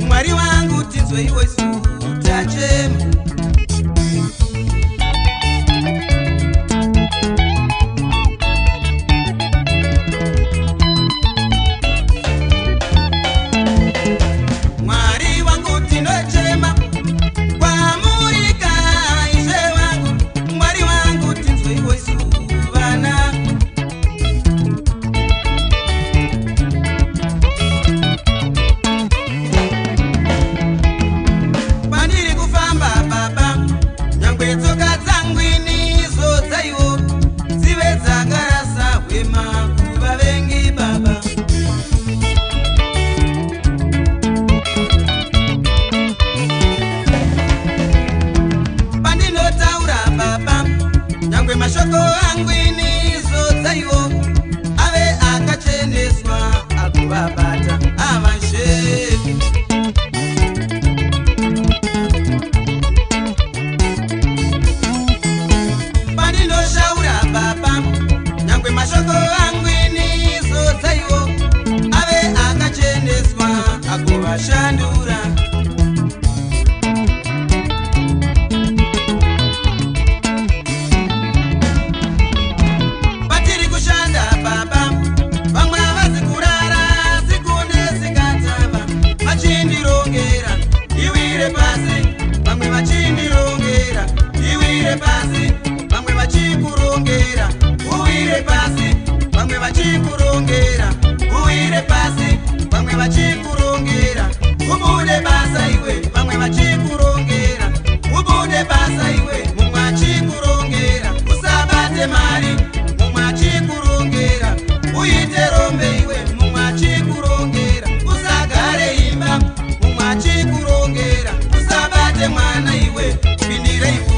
Mwari wangu tinzwe iwe suta chema. Mwari wangu tino chema kwa murika ishe wangu. Mwari wangu tinzwe iwe suvana. Pandiri kufamba baba nyangwe tsoka dzangu inizo dzaiwo zive dzakarasa hwema kuva vengi baba. Pandinotaura baba nyangwe mashoko angu inizo dzaiwo ave akacheneswa akuvabata avashevi. Pandinoshaura baba nyangwe mashoko angu inizo dzaiwo ave akacheneswa akuvashandura. Patiri kushanda baba vamwe havazi kurara siku nesikatava vachindirongera iwire pasi vamwe vachindirongera iwire pasi vamwe vachikurongera uwire pasi vamwe vachikurongera uwire pasi vamwe vachikurongera ubude basa iwe vamwe vachikurongera ubude basa iwe mumwe achikurongera usabate mari mumwe achikurongera uite rombe iwe mumwe achikurongera usagare imba mumwe achikurongera usabate mwana iwe pindire iwe.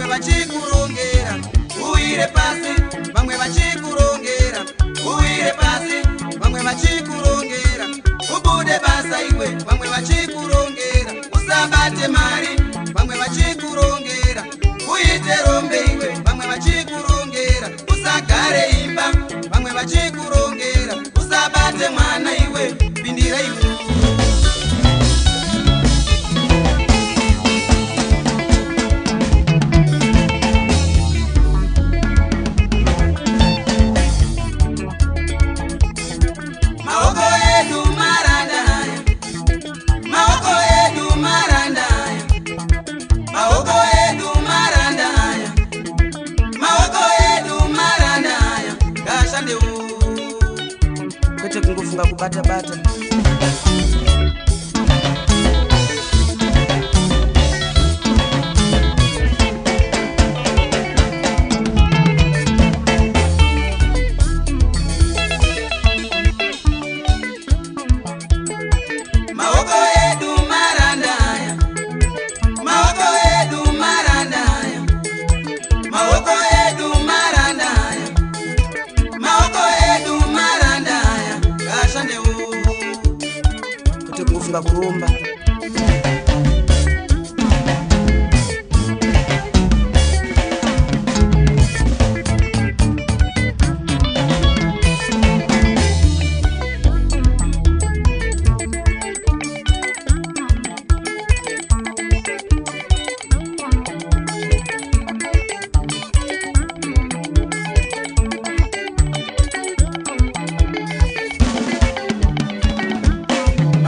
vachikurongera uwire pasi, vamwe vachikurongera uwire pasi, vamwe vachikurongera usabata iwe vamwe vachikurongera usabate mari vamwe vachikurongera uite rombe iwe vamwe vachikurongera usagare imba vamwe vachikurongera usabate mwana iwe pindira iwe kungofunga kubata-bata. Kurumba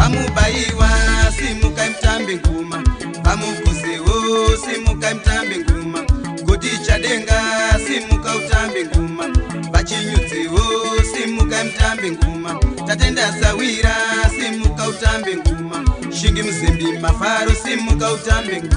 Amubaiwa simuka mtambe nguma amukuzewo simuka mtambe nguma goti chadenga simuka utambe nguma bachinyudziwo simuka mtambe nguma tatenda sawira simuka utambe nguma shingi mzimbi mafaro simuka utambe nguma